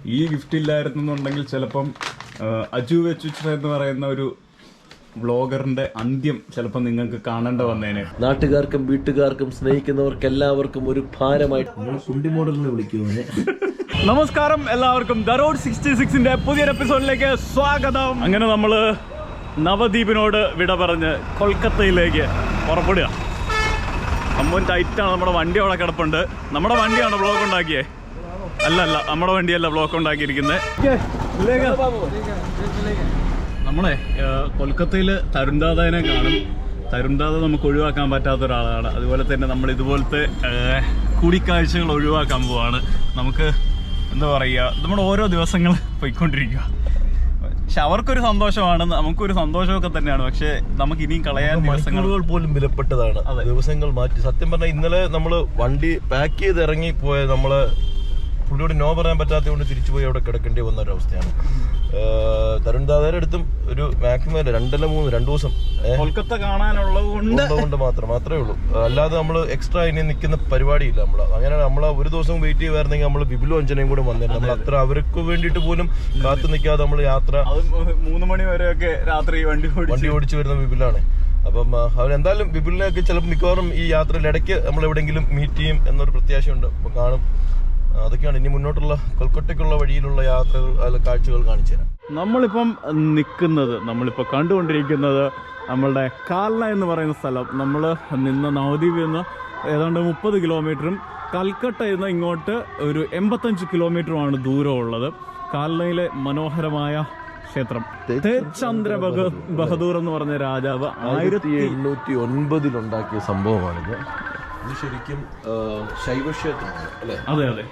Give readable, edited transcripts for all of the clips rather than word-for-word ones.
ഈ ഗിഫ്റ്റ് ഇല്ലായിരുന്നുണ്ടെങ്കിൽ ചിലപ്പം അജു വെച്ചുച്ച എന്ന് പറയുന്ന ഒരു വ്ളോഗറിന്റെ അന്ത്യം ചിലപ്പോൾ നിങ്ങൾക്ക് കാണേണ്ട വന്നേനെ. നാട്ടുകാർക്കും വീട്ടുകാർക്കും സ്നേഹിക്കുന്നവർക്ക് എല്ലാവർക്കും ഒരു ഭാരമായിട്ട് കുണ്ടി മോഡലിനെ വിളിക്കുവാനെ. നമസ്കാരം എല്ലാവർക്കും, ദ റോഡ് 66ന്റെ പുതിയൊരു എപ്പിസോഡിലേക്ക് സ്വാഗതം. അങ്ങനെ നമ്മള് നവദ്വീപിനോട് വിട പറഞ്ഞ് കൊൽക്കത്തയിലേക്ക് പുറപ്പെടുക. സംഭവം ടൈറ്റാണ്. നമ്മുടെ വണ്ടി അവിടെ കിടപ്പുണ്ട്. നമ്മുടെ വണ്ടിയാണ് ബ്ലോക്ക് ഉണ്ടാക്കിയേ. അല്ല നമ്മുടെ വണ്ടിയല്ല ബ്ലോക്ക് ഉണ്ടാക്കിയിരിക്കുന്നത്. നമ്മളെ കൊൽക്കത്തയിൽ തരുൺദാദാനെ കാണും. തരുൺദാദ നമുക്ക് ഒഴിവാക്കാൻ പറ്റാത്ത ഒരാളാണ്. അതുപോലെ തന്നെ നമ്മൾ ഇതുപോലത്തെ കൂടിക്കാഴ്ചകൾ ഒഴിവാക്കാൻ പോവാണ്. നമുക്ക് എന്താ പറയുക, നമ്മുടെ ഓരോ ദിവസങ്ങൾ പോയിക്കൊണ്ടിരിക്കുക. പക്ഷെ അവർക്കൊരു സന്തോഷമാണ്, നമുക്കൊരു സന്തോഷമൊക്കെ തന്നെയാണ്. പക്ഷെ നമുക്ക് ഇനിയും കളയാൻ ദിവസങ്ങൾ പോലും വിലപ്പെട്ടതാണ്. ദിവസങ്ങൾ മാറ്റി. സത്യം പറഞ്ഞാൽ ഇന്നലെ നമ്മള് വണ്ടി പാക്ക് ചെയ്ത് ഇറങ്ങി പോയ നമ്മള് പുള്ളിയോട് നോ പറയാൻ പറ്റാത്തത് കൊണ്ട് തിരിച്ചുപോയി അവിടെ കിടക്കേണ്ടി വന്ന ഒരു അവസ്ഥയാണ്. തരുൺദാദയുടെ അടുത്തും ഒരു മാക്സിമം 2 ദിവസം കൊൽക്കത്ത കാണാനുള്ളത് കൊണ്ട് മാത്രമേ ഉള്ളൂ. അല്ലാതെ നമ്മള് എക്സ്ട്രാ ഇനി നിൽക്കുന്ന പരിപാടിയില്ല. നമ്മള് ഒരു ദിവസം വെയിറ്റ് ചെയ്യുമായിരുന്നെങ്കിൽ നമ്മള് വിപുലും അഞ്ജനയും കൂടെ വന്നിരുന്നു. നമ്മൾ അത്ര അവർക്ക് വേണ്ടിയിട്ട് പോലും കാത്തു നിൽക്കാതെ നമ്മൾ യാത്ര 3 മണി വരെയൊക്കെ രാത്രി വണ്ടി ഓടിച്ചു വരുന്ന വിപുലാണ്. അപ്പം അവരെന്തായാലും വിപുലിനെയൊക്കെ ചിലപ്പോൾ മിക്കവാറും ഈ യാത്രയിൽ ഇടയ്ക്ക് നമ്മൾ എവിടെയെങ്കിലും മീറ്റ് ചെയ്യും എന്നൊരു പ്രത്യാശയുണ്ട്. അപ്പൊ കാണും. അതൊക്കെയാണ് ഇനി മുന്നോട്ടുള്ള കൊൽക്കട്ടയ്ക്കുള്ള വഴിയിലുള്ള യാത്രകൾ, കാഴ്ചകൾ കാണിച്ചു തരാം. നമ്മളിപ്പോൾ കണ്ടുകൊണ്ടിരിക്കുന്നത് നമ്മളുടെ കാൽന എന്ന് പറയുന്ന സ്ഥലം. നമ്മൾ നവദ്വീപിൽ നിന്ന് ഏതാണ്ട് 30 കിലോമീറ്ററും കൽക്കട്ടയിൽ നിന്ന് ഇങ്ങോട്ട് ഒരു 85 കിലോമീറ്ററുമാണ് ദൂരമുള്ളത്. കാൽനയിലെ മനോഹരമായ ക്ഷേത്രം ചന്ദ്ര ബഹദൂർ എന്ന് പറഞ്ഞ രാജാവ് 1809 ഉണ്ടാക്കിയ സംഭവമാണിത്. ഇത് ശരിക്കും ശൈവക്ഷേത്രമാണ് അല്ലേ? അതെ.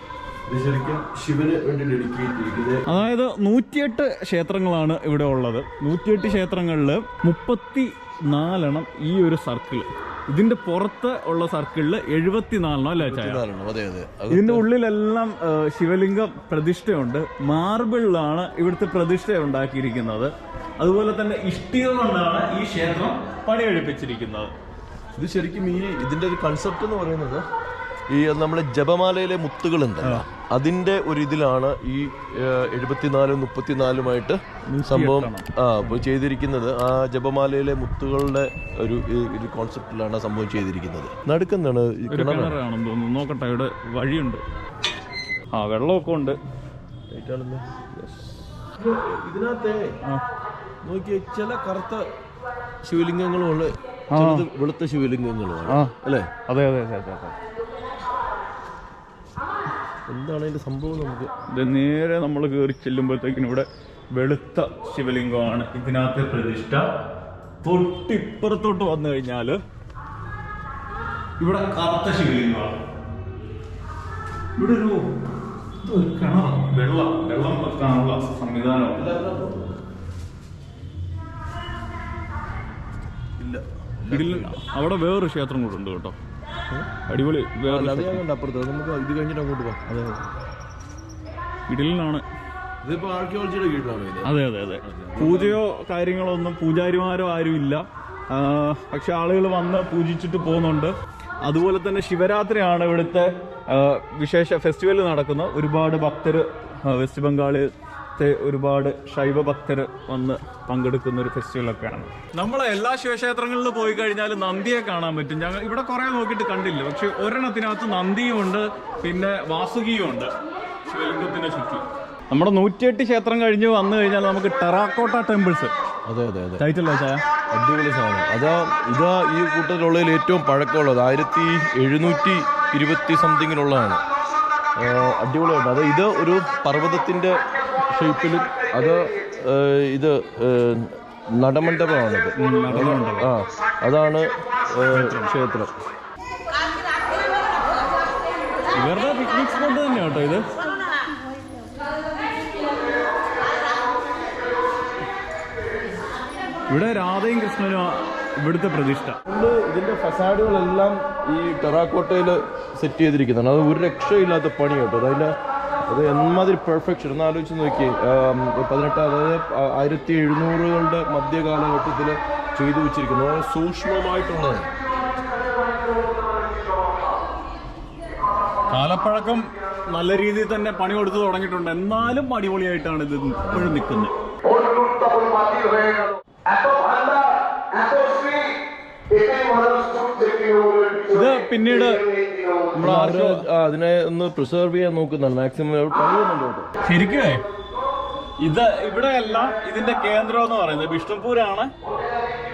ഇത് ശരിക്കും ശിവന് വേണ്ടി ഡെഡിക്കേറ്റ് ചെയ്തിരിക്കുന്നത്. അതായത് 108 ക്ഷേത്രങ്ങളാണ് ഇവിടെ ഉള്ളത്. 108 ക്ഷേത്രങ്ങളിൽ 34 ഈ ഒരു സർക്കിൾ. ഇതിന്റെ പുറത്ത് ഉള്ള സർക്കിളിൽ 74 അല്ലേ? ഇതിന്റെ ഉള്ളിലെല്ലാം ശിവലിംഗം പ്രതിഷ്ഠയുണ്ട്. മാർബിളിലാണ് ഇവിടുത്തെ പ്രതിഷ്ഠ ഉണ്ടാക്കിയിരിക്കുന്നത്. അതുപോലെ തന്നെ ഇഷ്ടിക കൊണ്ടാണ് ഈ ക്ഷേത്രം പണികഴിപ്പിച്ചിരിക്കുന്നത്. ഇത് ശരിക്കും ഇതിന്റെ ഒരു കൺസെപ്റ്റ് എന്ന് പറയുന്നത് ഈ നമ്മുടെ ജപമാലയിലെ മുത്തുകളുണ്ടല്ലോ, അതിന്റെ ഒരു ഇതിലാണ് ഈ 74 34 സംഭവം ചെയ്തിരിക്കുന്നത്. ആ ജപമാലയിലെ മുത്തുകളുടെ ഒരു കോൺസെപ്റ്റിലാണ് സംഭവം ചെയ്തിരിക്കുന്നത്. നടുക്കെന്താണ് കിണറാണെന്ന് തോന്നുന്നു. നോക്കട്ടെ, ഇവിടെ വഴിയുണ്ട്. വെള്ളമൊക്കെ ഉണ്ട്. ഇതിനകത്തെ നോക്കിയ ചില കറുത്ത ശിവലിംഗങ്ങളുള്ള വെളുത്ത ശിവലിംഗങ്ങളുമാണ് അല്ലേ? അതെ. എന്താണ് അതിന്റെ സംഭവം? നമുക്ക് നേരെ നമ്മൾ കയറി ചെല്ലുമ്പോഴത്തേക്കിനും ഇവിടെ വെളുത്ത ശിവലിംഗമാണ് ഇതിനകത്ത് പ്രതിഷ്ഠ. തൊട്ടിപ്പുറത്തോട്ട് വന്നു കഴിഞ്ഞാൽ ഇവിടെ കറുത്ത ശിവലിംഗമാണ്. ഇവിടെ ഒരു കിണർ, വെള്ളം വെക്കാനുള്ള സംവിധാനമാണ്. അവിടെ വേറൊരു ക്ഷേത്രം കൂടെ ഉണ്ട് കേട്ടോ, അടിപൊളി. അപ്പുറത്ത് നമുക്ക് ഇത് കഴിഞ്ഞിട്ട് അങ്ങോട്ട് പോകാം. അതെ, ഇടലിനാണ്. ഇതിപ്പോ ആർക്കിയോളജിയുടെ കീഴിലാണ്. അതെ. പൂജയോ കാര്യങ്ങളോ ഒന്നും പൂജാരിമാരോ ആരും ഇല്ല. പക്ഷെ ആളുകൾ വന്ന് പൂജിച്ചിട്ട് പോകുന്നുണ്ട്. അതുപോലെ തന്നെ ശിവരാത്രിയാണ് ഇവിടുത്തെ വിശേഷ ഫെസ്റ്റിവൽ നടക്കുന്നത്. ഒരുപാട് ഭക്തർ, വെസ്റ്റ് ബംഗാളിൽ ഒരുപാട് ശൈവ ഭക്തർ വന്ന് പങ്കെടുക്കുന്ന ഒരു ഫെസ്റ്റിവലൊക്കെയാണ്. നമ്മളെ എല്ലാ ശിവക്ഷേത്രങ്ങളിലും പോയി കഴിഞ്ഞാൽ നന്ദിയെ കാണാൻ പറ്റും. ഞങ്ങൾ ഇവിടെ കുറെ നോക്കിയിട്ട് കണ്ടില്ല. പക്ഷെ ഒരെണ്ണത്തിനകത്ത് നന്ദിയും ഉണ്ട്, പിന്നെ വാസുകിയും ഉണ്ട് ശിവലിംഗത്തിന്റെ ചുറ്റും. നമ്മുടെ 108 ക്ഷേത്രം കഴിഞ്ഞ് വന്നു കഴിഞ്ഞാൽ നമുക്ക് ടെറാക്കോട്ട ടെമ്പിൾസ്. അതെ. ടൈറ്റല്ലേ ചായ? അടിപൊളി സാധനം. ഇതാ ഈ കൂട്ടത്തിലുള്ളതിൽ ഏറ്റവും പഴക്കമുള്ളത് 1720 സംതിങ്ങിലുള്ളതാണ്. അടിപൊളിയാണ്. ഇത് ഒരു പർവ്വതത്തിന്റെ ഷേപ്പിലും ഇത് നടമണ്ഡപമാണിത്. അതാണ് ക്ഷേത്രം. ഇവരുടെ പിക്നിക് സ്പോട്ട് തന്നെ കേട്ടോ ഇത്. ഇവിടെ രാധയും കൃഷ്ണനും ഇവിടുത്തെ പ്രതിഷ്ഠ. ഇതിന്റെ ഫസാഡുകളെല്ലാം ഈ ടെറാക്കോട്ടയിൽ സെറ്റ് ചെയ്തിരിക്കുന്നതാണ്. അത് ഒരു രക്ഷയില്ലാത്ത പണി കേട്ടോ. അത് എന്മാതിരി പെർഫെക്ഷൻ ഒന്ന് ആലോചിച്ച് നോക്കി. 1700-കളുടെ മധ്യകാലഘട്ടത്തിൽ ചെയ്തു വെച്ചിരിക്കുന്നത് സൂക്ഷ്മമായിട്ടുള്ളത്. കാലപ്പഴക്കം നല്ല രീതിയിൽ തന്നെ പണി കൊടുത്ത് തുടങ്ങിയിട്ടുണ്ട്. എന്നാലും അടിപൊളിയായിട്ടാണ് ഇത് ഇപ്പോഴും നിൽക്കുന്നത്. ഇത് പിന്നീട് അതിനെ ഒന്ന് പ്രിസർവ് ചെയ്യാൻ നോക്കുന്നുണ്ട് മാക്സിമം പണിയുന്നുണ്ട്. ശരിക്കും ഇത് ഇവിടെയല്ല, ഇതിന്റെ കേന്ദ്രം എന്ന് പറയുന്നത് ബിഷ്ണുപൂരാണ്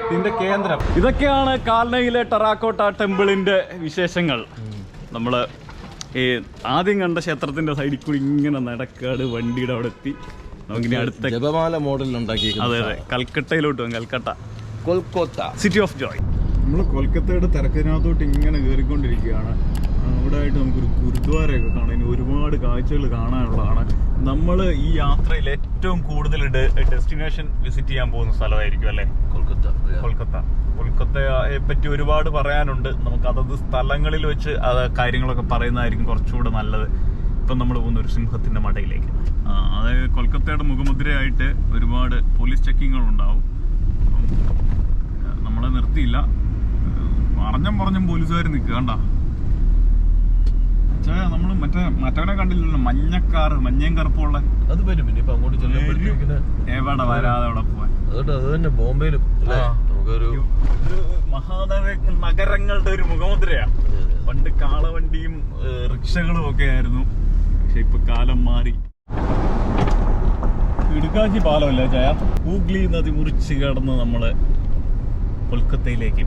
ഇതിന്റെ കേന്ദ്രം. ഇതൊക്കെയാണ് കാൽനയിലെ ടെറാക്കോട്ട ടെമ്പിളിന്റെ വിശേഷങ്ങൾ. നമ്മള് ഈ ആദ്യം കണ്ട ക്ഷേത്രത്തിന്റെ സൈഡിൽ കൂടി ഇങ്ങനെ നടക്കാട് വണ്ടിയുടെ അവിടെ എത്തി നമുക്കിനി അടുത്ത ജപമാല മോഡലിൽ ഉണ്ടാക്കി. അതെ അതെ, കൽക്കട്ടയിലോട്ട് പോകും. Calcutta, Kolkata, city of Joy. നമ്മൾ കൊൽക്കത്തയുടെ തിരക്കിനകത്തോട്ട് ഇങ്ങനെ കയറിക്കൊണ്ടിരിക്കുകയാണ്. അവിടെ ആയിട്ട് നമുക്കൊരു ഗുരുദ്വാരയൊക്കെ കാണാം. ഇനി ഒരുപാട് കാഴ്ചകൾ കാണാനുള്ളതാണ്. നമ്മൾ ഈ യാത്രയിൽ ഏറ്റവും കൂടുതൽ ഡെസ്റ്റിനേഷൻ വിസിറ്റ് ചെയ്യാൻ പോകുന്ന സ്ഥലമായിരിക്കും അല്ലേ കൊൽക്കത്തയെ പറ്റി ഒരുപാട് പറയാനുണ്ട്. നമുക്ക് അതത് സ്ഥലങ്ങളിൽ വെച്ച് അത് കാര്യങ്ങളൊക്കെ പറയുന്നതായിരിക്കും കുറച്ചുകൂടെ നല്ലത്. ഇപ്പം നമ്മൾ പോകുന്ന ഒരു സിംഹത്തിന്റെ മടയിലേക്ക്. അതായത് കൊൽക്കത്തയുടെ മുഖമുദ്രയായിട്ട് ഒരുപാട് പോലീസ് ചെക്കിങ്ങുകളുണ്ടാവും. നമ്മളെ നിർത്തിയില്ല, പറഞ്ഞും പോലീസുകാർ നിൽക്കുക. കണ്ട നമ്മൾ മറ്റവനെ കണ്ടില്ലല്ലോ, മഞ്ഞക്കാറ്, മഞ്ഞയും കറുപ്പുള്ള. അത് വരും പിന്നെ ഇപ്പൊ അങ്ങോട്ട് എവിടെ വരാതെ അവിടെ പോവാൻ. അത് തന്നെ ബോംബെയിലും നമുക്കൊരു നഗരങ്ങളുടെ ഒരു മുഖമുദ്രയാണ്. പണ്ട് കാളവണ്ടിയും റിക്ഷകളും ഒക്കെ ആയിരുന്നു. പക്ഷെ ഇപ്പൊ കാലം മാറി. ഇടുക്കാച്ചി പാലമല്ല ചായ, ഹൂഗ്ലി നദി മുറിച്ച് കടന്ന് നമ്മള് കൊൽക്കത്തയിലേക്ക്.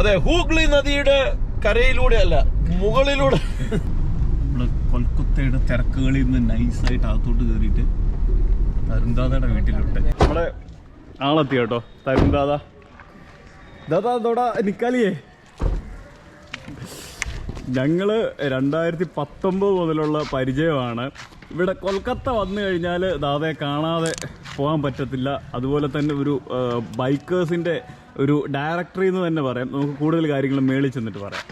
അതെ, ഹൂഗ്ലി നദിയുടെ കരയിലൂടെ അല്ല, മുകളിലൂടെ. നമ്മള് കൊൽക്കത്തയുടെ തിരക്കുകളിൽ നിന്ന് നൈസായിട്ട് അകത്തോട്ട് കയറിയിട്ട് തരുൺദാദയുടെ വീട്ടിലോട്ട് നമ്മളെ ആളെത്തി കേട്ടോ. തരുൺദാദ ദാദാ തോടാ നിക്കാലിയേ. ഞങ്ങള് 2019 മുതലുള്ള പരിചയമാണ്. ഇവിടെ കൊൽക്കത്ത വന്നു കഴിഞ്ഞാൽ ദാദയെ കാണാതെ പോകാൻ പറ്റത്തില്ല. അതുപോലെ തന്നെ ഒരു ബൈക്കേഴ്സിന്റെ ഒരു ഡയറക്ടറി എന്ന് തന്നെ പറയാം. നമുക്ക് കൂടുതൽ കാര്യങ്ങൾ മേളിൽ ചെന്നിട്ട് പറയാം.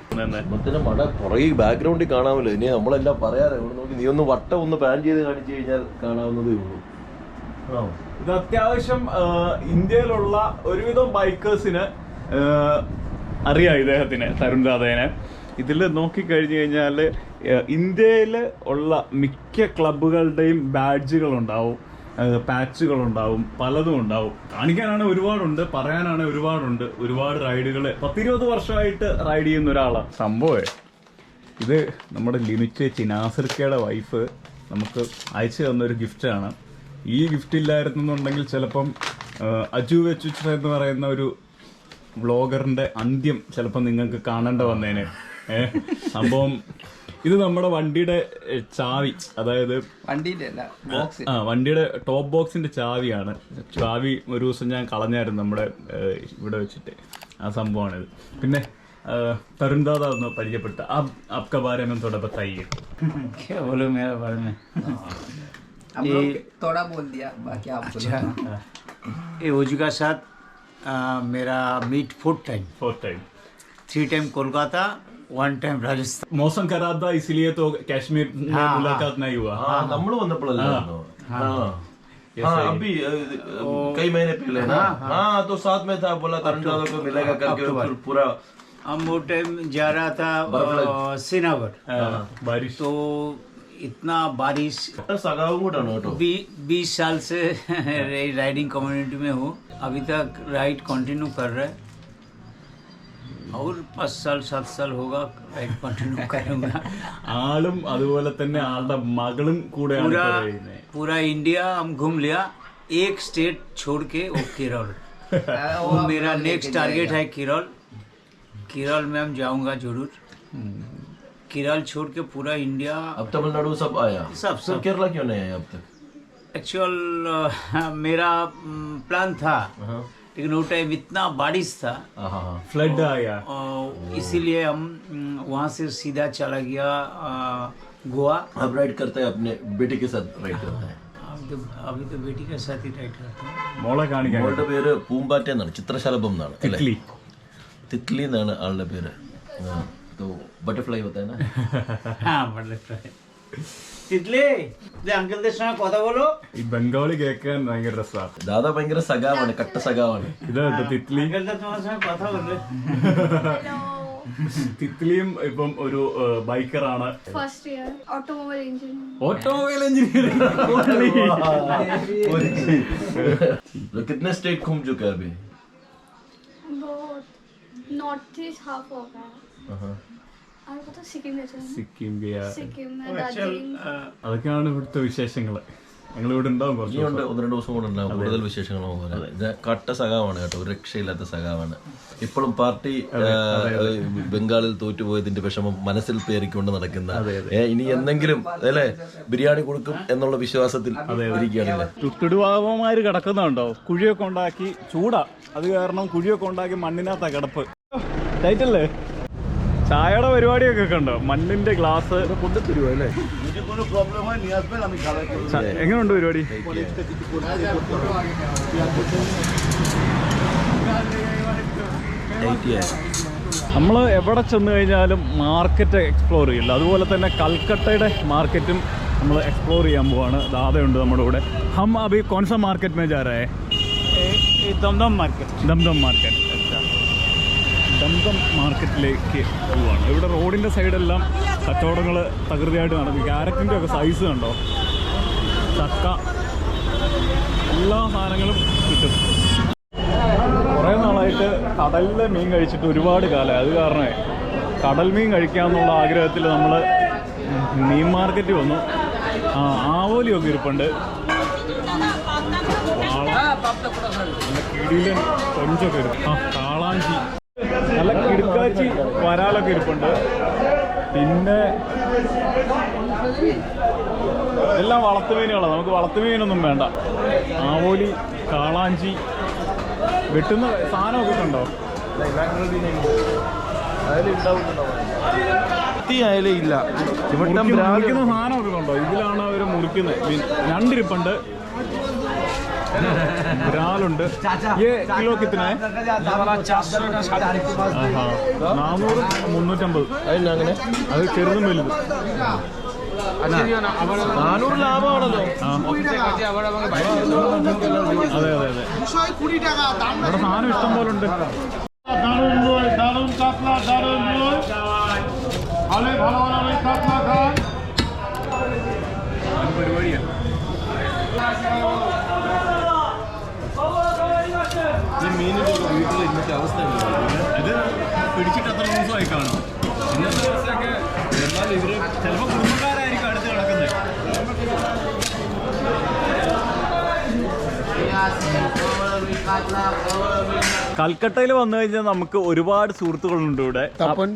മട കുറേ ബാക്ക്ഗ്രൗണ്ടിൽ കാണാമല്ലോ. ഇനി നമ്മളെല്ലാം പറയാറ് നോക്കി, നീ ഒന്ന് വട്ടം ഒന്ന് പാൻ ചെയ്ത് കാണിച്ചു കഴിഞ്ഞാൽ കാണാവുന്നതേ ഉള്ളൂ. ഇത് അത്യാവശ്യം ഇന്ത്യയിലുള്ള ഒരുവിധം ബൈക്കേഴ്സിന് അറിയാം ഇദ്ദേഹത്തിന്, തരുൺദാദയെ. ഇതിൽ നോക്കിക്കഴിഞ്ഞു കഴിഞ്ഞാൽ ഇന്ത്യയിൽ ഉള്ള മിക്ക ക്ലബ്ബുകളുടെയും ബാഡ്ജുകളുണ്ടാവും, പാച്ചുകളുണ്ടാവും, പലതും ഉണ്ടാവും. കാണിക്കാനാണ് ഒരുപാടുണ്ട്, പറയാനാണ് ഒരുപാടുണ്ട്. ഒരുപാട് റൈഡുകൾ 10-20 വർഷമായിട്ട് റൈഡ് ചെയ്യുന്ന ഒരാളാണ്. സംഭവം ഇത് നമ്മുടെ ലിനുച്ചേച്ചി നാസിർക്കയുടെ വൈഫ് നമുക്ക് അയച്ചു തന്നൊരു ഗിഫ്റ്റാണ്. ഈ ഗിഫ്റ്റ് ഇല്ലായിരുന്നുണ്ടെങ്കിൽ ചിലപ്പം അജു വെച്ചുച്ച എന്ന് പറയുന്ന ഒരു വ്ളോഗറിന്റെ അന്ത്യം ചിലപ്പോൾ നിങ്ങൾക്ക് കാണേണ്ട വന്നേനെ. സംഭവം ഇത് നമ്മുടെ വണ്ടിയുടെ ചാവി, അതായത് വണ്ടിയുടെ ടോപ്പ് ബോക്സിന്റെ ചാവിയാണ്. ചാവി ഒരു ദിവസം ഞാൻ കളഞ്ഞായിരുന്നു നമ്മുടെ ഇവിടെ വെച്ചിട്ട്. ആ സംഭവമാണിത്. പിന്നെ തരുൺദാദ ഒന്ന് പരിചയപ്പെടുത്ത. आपका बारे में थोड़ा बताइए. क्या बोलो मेरे बारे में? थोड़ा बोल दिया, बाकी आप अच्छा, ये ओजू का साथ मेरा meet 4 time 3 time Kolkata, 1 time Rajasthan. मौसम खराब था इसलिए तो कश्मीर में मुलाकात नहीं हुआ. നമ്മൾ വന്നപ്പോഴല്ലോ. अभी कई महीने पहले ना. हाँ तो साथ में था, बोला तरुणदादा को मिलेगा करके पूरा. हम वो टाइम जा रहा था श्रीनगर. बारिश तो इतना बारिश. सगाऊ കൂടാണ് കേട്ടോ. 20 साल से राइडिंग कम्युनिटी में हूँ. अभी तक राइड कंटिन्यू कर रहे. और 5 साल 7 साल होगा राइड कंटिन्यू करूँगा. ആളും അതുപോലെ തന്നെ ആളുടെ മകളും കൂടെയാണ് पूरा इंडिया हम घूम लिया. एक स्टेट छोड़ के वो केरल. वो मेरा नेक्स्ट टारगेट है केरल. केरल में हम जाऊंगा जरूर. केरल छोड़ के पूरा इंडिया. अब तमिलनाडु सब आया. सब केरला क्यों नहीं आया अब तक? एक्चुअल मेरा प्लान था, लेकिन वो टाइम इतना बारिश था, फ्लड आया, इसीलिए हम वहाँ से सीधा चला गया गोवा. अब राइड करते हैं अपने बेटी के साथ राइड करते हैं. अभी तो बेटी के साथ ही राइड करते हैं. മോളെ കാണിക്കാൻ. മോളുടെ പേര് പൂമ്പാറ്റ എന്നാണ്, ചിത്രശലഭം എന്നാണ്. തിത്ലി എന്നാണ് ആളുടെ പേര്. तो बटरफ्लाई होता है ना. हाँ बटरफ्लाई. तितली दे अंकल दे संग কথা বলো. ഈ ബംഗാളി കേൾക്കാൻ ഭയങ്കര രസമാണ്. ദാദാ ഭയങ്കര സഖാവാണ്, കട്ട സഖാവാണ്. ഇതാ തിത്ലി. अंकल दे तुम्हारे संग কথা বলে. തിത്ലിയും ഇപ്പം ഒരു ബൈക്കറാണ്. First year automobile engineer. Automobile engineer. कितने स्टेट घूम चुके अभी? बहुत नॉर्थ ईस्ट हाफ हो गया. और पता सिक्किम में चला. സിക്കിം सिक्किम में दार्जिलिंग. അതൊക്കെയാണ് ഇവിടുത്തെ വിശേഷങ്ങൾ. ഞങ്ങൾ ഇവിടെ ഉണ്ടാവും കുറച്ച് ഇനിയുണ്ട് 1-2 ദിവസം കൂടെ ഉണ്ടാവും. കൂടുതൽ വിശേഷങ്ങളും പോലെ ഇത് കട്ട സഖാവാണ് കേട്ടോ, ഒരു രക്ഷയില്ലാത്ത സഖാവാണ്. ഇപ്പോഴും പാർട്ടി ബംഗാളിൽ തോറ്റുപോയതിന്റെ വിഷമം മനസ്സിൽ പേറിക്കൊണ്ട് നടക്കുന്ന, ഇനി എന്തെങ്കിലും അല്ലേ ബിരിയാണി കൊടുക്കും എന്നുള്ള വിശ്വാസത്തിൽ ഇരിക്കുകയാണല്ലേ. തുടുവാവന്മാര് കിടക്കുന്നുണ്ടോ, കുഴിയൊക്കെ ഉണ്ടാക്കി, ചൂടാ അത് കാരണം കുഴിയൊക്കെ ഉണ്ടാക്കി മണ്ണിനകത്താ കിടപ്പ്. ടൈറ്റല്ലേ ചായയുടെ പരിപാടിയൊക്കെ ഉണ്ടോ, മണ്ണിന്റെ ഗ്ലാസ് കൊണ്ടുത്തരുവോ അല്ലേ? എങ്ങനെയുണ്ട് പരിപാടി? നമ്മൾ എവിടെ ചെന്ന് കഴിഞ്ഞാലും മാർക്കറ്റ് എക്സ്പ്ലോർ ചെയ്യില്ല. അതുപോലെ തന്നെ കൽക്കട്ടയുടെ മാർക്കറ്റും നമ്മൾ എക്സ്പ്ലോർ ചെയ്യാൻ പോവാണ്. ദാദയുണ്ട് നമ്മുടെ കൂടെ. ഹം അഭി കോൺസ മാർക്കറ്റ് മേ ജാ രഹേ ഹൈ? ദംദം മാർക്കറ്റ്. ദംദം മാർക്കറ്റ്. ദംദം മാർക്കറ്റിലേക്ക് പോവുകയാണ്. ഇവിടെ റോഡിൻ്റെ സൈഡെല്ലാം കച്ചവടങ്ങൾ തകൃതിയായിട്ട് നടക്കും. ക്യാരറ്റിൻ്റെ ഒക്കെ സൈസ് കണ്ടോ, ചക്ക, എല്ലാ സാധനങ്ങളും കിട്ടും. കുറേ നാളായിട്ട് കടലിലെ മീൻ കഴിച്ചിട്ട് ഒരുപാട് കാലമായി. അത് കാരണമേ കടൽ മീൻ കഴിക്കാമെന്നുള്ള ആഗ്രഹത്തിൽ നമ്മൾ മീൻ മാർക്കറ്റ് വന്നു. ആവോലിയൊക്കെ ഇരിപ്പുണ്ട്. കിടിലൻ കൊഞ്ചൊക്കെ ഇരിക്കും. കാളാഞ്ചി, നല്ല കിടുക്കാച്ചി വരാലൊക്കെ ഇരിപ്പുണ്ട്. പിന്നെ എല്ലാം വളർത്തുമീനുകളാണ്. നമുക്ക് വളർത്തുമീനൊന്നും വേണ്ട. ആവോലി, കാളാഞ്ചി, വെട്ടുന്ന സാധനമൊക്കെ ഉണ്ടോ? ഇല്ല മുറിക്കുന്ന സാധനമൊക്കെ ഉണ്ടോ? ഇതിലാണ് അവർ മുറിക്കുന്നത്. ഞണ്ടിരിപ്പുണ്ട്, ബ്രാലുണ്ട്. കിലോ കിത്തന? 400-350. അങ്ങനെ അത് ചെറുതും വലുതും. 400 ലാഭമാണല്ലോ. അതെ അതെ അതെ, ഇവിടെ സാധനം ഇഷ്ടം പോലെ ഉണ്ട്. പരിപാടിയാണ്. ഈ മീനിന്റെ വീട്ടിൽ ഇന്നത്തെ അവസ്ഥ ഇത് പിടിച്ചിട്ട് അത്ര ദിവസമായി കാണും. ഇന്നത്തെ ദിവസമൊക്കെ എന്നാൽ ഇവര് ചിലപ്പോൾ കുടുംബക്കാരായിരിക്കും അടുത്ത് കിടക്കുന്നത്. കൽക്കട്ടയിൽ വന്നു കഴിഞ്ഞാൽ നമുക്ക് ഒരുപാട് സുഹൃത്തുക്കളുണ്ട് ഇവിടെ. തപ്പൻ.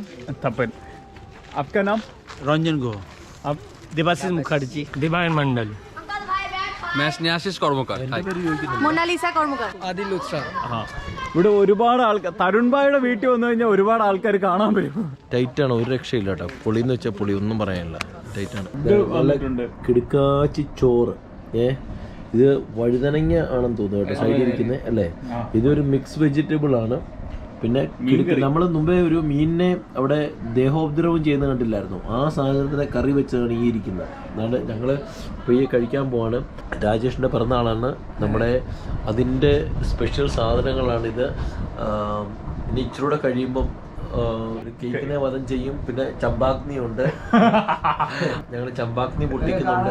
आपका नाम? रंजन गो. आप? देवाशीष मुखर्जी. दिवान मंडल. मैं स्नेहाशीष कर्मकार. मोनालिसा कर्मकार. आदिल उत्सव. ഇവിടെ ഒരുപാട് ആൾക്കാർ, തരുൺഭായിയുടെ വീട്ടിൽ വന്നു കഴിഞ്ഞാൽ ഒരുപാട് ആൾക്കാർ കാണാൻ വരും. ടൈറ്റാണ്, ഒരു രക്ഷയില്ല കേട്ടോ. പൊളിന്ന് വെച്ചാൽ പൊളി, ഒന്നും പറയാനില്ല. ടൈറ്റാണ്. ഇത് വന്നിട്ടുണ്ട്. കിടുക്കാച്ചി ചോറ്. ഇത് വഴുതനങ്ങ ആണെന്ന് തോന്നുന്നു കേട്ടോ സൈഡിൽ ഇരിക്കുന്നത് അല്ലേ. ഇതൊരു മിക്സ് വെജിറ്റബിൾ ആണ്. പിന്നെ നമ്മൾ മുമ്പേ ഒരു മീനിനെ അവിടെ ദേഹോപദ്രവം ചെയ്യുന്ന കണ്ടില്ലായിരുന്നു. ആ സാധനത്തിനെ കറി വെച്ചാണ് ഈ ഇരിക്കുന്നത്. അതുകൊണ്ട് ഞങ്ങൾ ഇപ്പോൾ ഈ കഴിക്കാൻ പോവാണ്. രാജേഷിൻ്റെ പിറന്നാളാണ്. നമ്മുടെ അതിൻ്റെ സ്പെഷ്യൽ സാധനങ്ങളാണിത്. ഇനി ഇച്ചിരൂടെ കഴിയുമ്പം ഒരു കേക്കിനെ വധം ചെയ്യും. പിന്നെ ചമ്പാഗ്നി ഉണ്ട്. ഞങ്ങൾ ചമ്പാഗ്നി പൊട്ടിക്കുന്നുണ്ട്.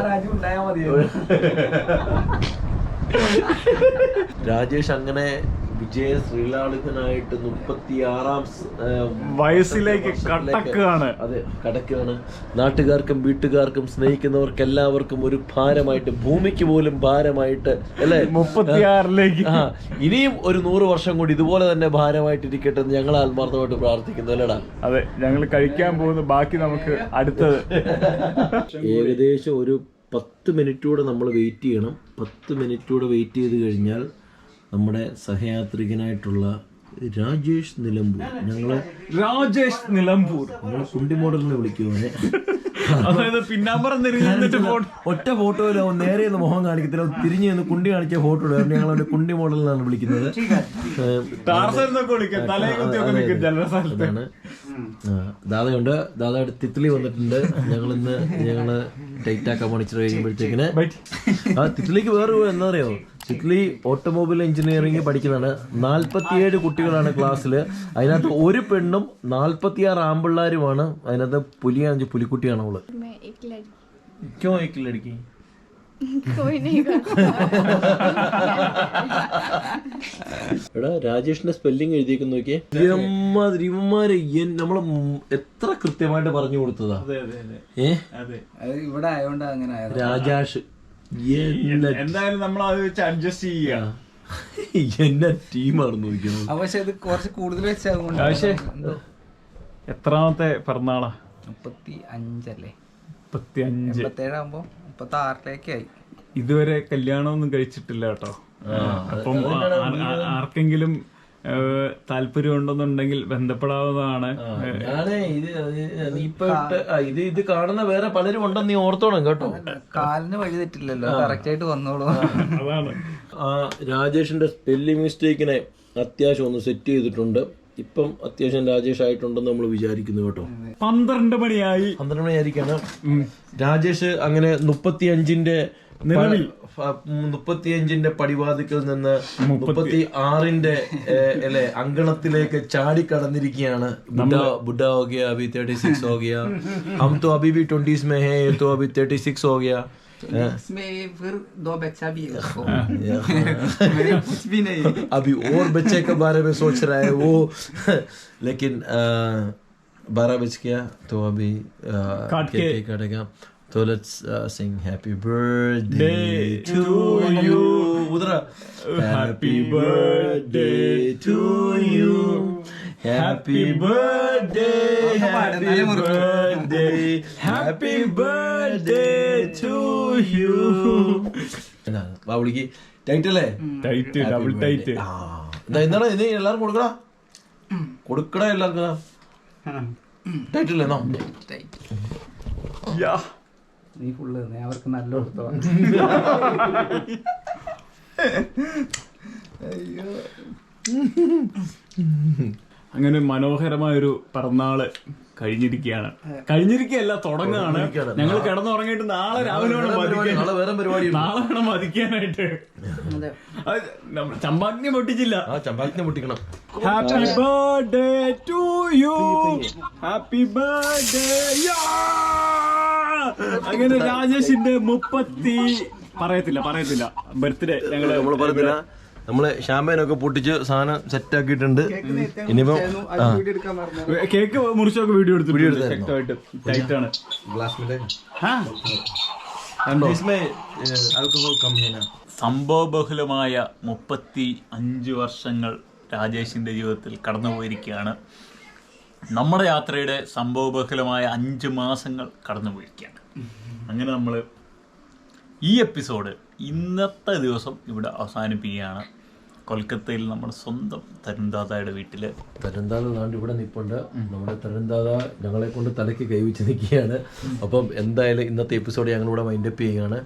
രാജേഷ് അങ്ങനെ വിജയ ശ്രീലാളിതനായിട്ട് 36-ാം വയസ്സിലേക്ക് കടക്കുകയാണ്. അതെ, കടക്കുകയാണ്. നാട്ടുകാർക്കും വീട്ടുകാർക്കും സ്നേഹിക്കുന്നവർക്ക് എല്ലാവർക്കും ഒരു ഭാരമായിട്ട്, ഭൂമിക്ക് പോലും ഭാരമായിട്ട് അല്ലേ, 36-ലേക്ക്. ഇനിയും ഒരു 100 വർഷം കൂടി ഇതുപോലെ തന്നെ ഭാരമായിട്ടിരിക്കട്ടെ എന്ന് ഞങ്ങൾ ആത്മാർത്ഥമായിട്ട് പ്രാർത്ഥിക്കുന്നു അല്ലേടാ. അതെ, ഞങ്ങൾ കഴിക്കാൻ പോകുന്നു. ബാക്കി നമുക്ക് അടുത്തത്. ഏകദേശം ഒരു 10 മിനിറ്റ് കൂടെ നമ്മൾ വെയിറ്റ് ചെയ്യണം. 10 മിനിറ്റ് കൂടെ വെയിറ്റ് ചെയ്ത് കഴിഞ്ഞാൽ നമ്മുടെ സഹയാത്രികനായിട്ടുള്ള രാജേഷ് നിലമ്പൂർ, രാജേഷ് നിലമ്പൂർ, ഞങ്ങൾ കുണ്ടി മോഡലിനെ വിളിക്കുവാനെ. അതായത് പിന്നാമ്പറം ഒറ്റ ഫോട്ടോയിലോ നേരെ ഒന്ന് മുഖം കാണിക്കത്തില്ല, തിരിഞ്ഞു നിന്ന് കുണ്ടി കാണിച്ച ഫോട്ടോ ഇടും. ഞങ്ങൾ അവന്റെ കുണ്ടി മോഡലിനാണ് വിളിക്കുന്നത്. അതാണ്. ദാദയുണ്ട്, ദാദയുടെ തിത്ലി വന്നിട്ടുണ്ട്. ഞങ്ങള് ടൈറ്റ് ആക്കാൻ മണിച്ചിട്ട് കഴിയുമ്പോഴത്തേക്കിന് ആ തിത്ലിക്ക് വേറെ എന്താ അറിയോ, ഇറ്റലി ഓട്ടോമൊബൈൽ എഞ്ചിനീയറിംഗ് പഠിക്കുന്നതാണ്. 47 കുട്ടികളാണ് ക്ലാസ്സിൽ. അതിനകത്ത് ഒരു പെണ്ണും 46 ആമ്പിള്ളാരുമാണ്. അതിനകത്ത് പുലിക്കുട്ടിയാണ് അവള്. मैं एक लड़की ക്യോ ഏക് ലड़की? कोई नहीं करता. എടാ രാജേഷിന്റെ സ്പെല്ലിംഗ് എഴുതിയേക്ക് നോക്കിയേ. ഇവന്മാര് നമ്മള് എത്ര കൃത്യമായിട്ട് പറഞ്ഞു കൊടുത്തതാ. ഇവിടെ ആയതുകൊണ്ട് അങ്ങനെ ആയത്. രാജാഷ് എന്തായാലും നമ്മൾ അത് വെച്ച് അഡ്ജസ്റ്റ് ചെയ്യുക. എന്നെ ടീമാണെന്ന് നോക്കുന്നത്. പക്ഷെ ഇത് കുറച്ച് കൂടുതൽ വെച്ചാകും. പക്ഷേ എത്രാമത്തെ പിറന്നാളാ? 35 അല്ലേ? 35. 87 ആകുമ്പോ 36 ഇതുവരെ കല്യാണമൊന്നും കഴിച്ചിട്ടില്ല കേട്ടോ. അപ്പം ആർക്കെങ്കിലും താല്പര്യം ഉണ്ടെന്നുണ്ടെങ്കിൽ ബന്ധപ്പെടാവുന്നതാണ്. ഞാനേ ഇത് കാണുന്ന വേറെ പലരും ഉണ്ടെന്ന് നീ ഓർത്തോണം കേട്ടോ. കാലിന് വഴി തെറ്റില്ലല്ലോ, കറക്റ്റ് ആയിട്ട് വന്നോളൂ. അതാണ്. രാജേഷിന്റെ സ്പെല്ലിംഗ് മിസ്റ്റേക്കിനെ അത്യാവശ്യം ഒന്ന് സെറ്റ് ചെയ്തിട്ടുണ്ട്. ഇപ്പം അത്യാവശ്യം രാജേഷ് ആയിട്ടുണ്ടെന്ന് നമ്മൾ വിചാരിക്കുന്നു കേട്ടോ. 12 മണിയായി. 12 മണിയായിരിക്കാണ്. രാജേഷ് അങ്ങനെ 35ന്റെ പടിവാതിക്കൽ നിന്ന് 36ന്റെ അല്ലെ അങ്കണത്തിലേക്ക് ചാടി കടന്നിരിക്കുകയാണ്. ബുഡ്ഡ ഹോ ഗയാ, അഭി 36 ഹോ ഗയാ. ഹം തോ അഭി ഭി 20s में हैं, ये तो अभी 36 हो गया. इसमें फिर 2 बच्चा भी है उसको. कुछ भी नहीं, अभी और बच्चे के बारे में सोच रहा है वो. लेकिन 12 बज गया तो अभी केक काटेगा. तो let's sing happy birthday to you. उधर happy birthday to you. Happy birthday, happy birthday, happy birthday to you. വാ വിളിക്ക്. ടൈറ്റ് അല്ലേ? Tight, double tight. എന്താണ് ഇത്? എല്ലാവർക്കും കൊടുക്കടാ എല്ലാവർക്കും. ടൈറ്റ് അല്ലേ? നീ ഫുള്ള് അവർക്ക് നല്ല കൊടുത്തോ. അങ്ങനെ മനോഹരമായൊരു പിറന്നാള് കഴിഞ്ഞിരിക്കുകയല്ല, തുടങ്ങുകയാണ്. ഞങ്ങൾ കിടന്നുറങ്ങിയിട്ട് നാളെ രാവിലെ വേണം മതിക്കാനായിട്ട്. ചമ്പാഗ്നി പൊട്ടിച്ചില്ല. ചമ്പാഗ്നി പൊട്ടിക്കണം. Happy birthday to you, happy birthday. അങ്ങനെ രാജേഷിന്റെ 30 പറയത്തില്ല ബർത്ത്ഡേ നമ്മള് പറഞ്ഞില്ല. നമ്മള് ഷാമ്പയിനൊക്കെ പൊട്ടിച്ച് സാധനം സെറ്റ് ആക്കിയിട്ടുണ്ട്. ഇനിയിപ്പം കേക്ക് മുറിച്ചൊക്കെ വീഡിയോ എടുത്തു. ടൈറ്റാണ്. സംഭവബഹുലമായ 35 വർഷങ്ങൾ രാജേഷിന്റെ ജീവിതത്തിൽ കടന്നുപോയിരിക്കുകയാണ്. നമ്മുടെ യാത്രയുടെ സംഭവബഹുലമായ 5 മാസങ്ങൾ കടന്നുപോയിരിക്കുകയാണ്. അങ്ങനെ നമ്മൾ ഈ എപ്പിസോഡ് ഇന്നത്തെ ദിവസം ഇവിടെ അവസാനിപ്പിക്കുകയാണ്. കൊൽക്കത്തയിൽ നമ്മുടെ സ്വന്തം തരുൺദാദയുടെ വീട്ടിൽ. തരുൺദാദ നാണ്ട് ഇവിടെ നിൽപ്പുണ്ട്. നമ്മുടെ തരുൺദാദ ഞങ്ങളെ കൊണ്ട് തലയ്ക്ക് കൈവച്ച് നിൽക്കുകയാണ്. അപ്പം എന്തായാലും ഇന്നത്തെ എപ്പിസോഡ് ഞങ്ങളിവിടെ വൈൻഡപ്പ് ചെയ്യുകയാണ്.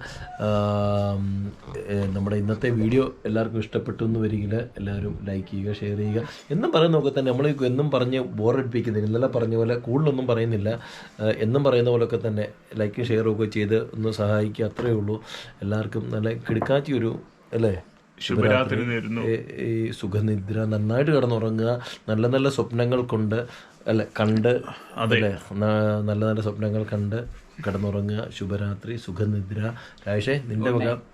നമ്മുടെ ഇന്നത്തെ വീഡിയോ എല്ലാവർക്കും ഇഷ്ടപ്പെട്ടു എന്ന് വരികിൽ എല്ലാവരും ലൈക്ക് ചെയ്യുക, ഷെയർ ചെയ്യുക. എന്നും പറയുന്നതൊക്കെ തന്നെ നമ്മൾ എന്നും പറഞ്ഞ് ബോറടിപ്പിക്കുന്നില്ല. ഇന്നലെ പറഞ്ഞ പോലെ കൂടുതലൊന്നും പറയുന്നില്ല. എന്നും പറയുന്ന പോലൊക്കെ തന്നെ ലൈക്കും ഷെയറും ഒക്കെ ചെയ്ത് ഒന്ന് സഹായിക്കുക. അത്രയേ ഉള്ളൂ. എല്ലാവർക്കും നല്ല കിടക്കാച്ചിയൊരു അല്ലേ ശുഭരാത്രി, ഈ സുഖനിദ്ര, നന്നായിട്ട് കിടന്നുറങ്ങുക. നല്ല നല്ല സ്വപ്നങ്ങൾ കണ്ട് അല്ലേ നല്ല നല്ല സ്വപ്നങ്ങൾ കണ്ട് കിടന്നുറങ്ങുക. ശുഭരാത്രി, സുഖനിദ്ര. രാജേഷേ നിന്റെ വക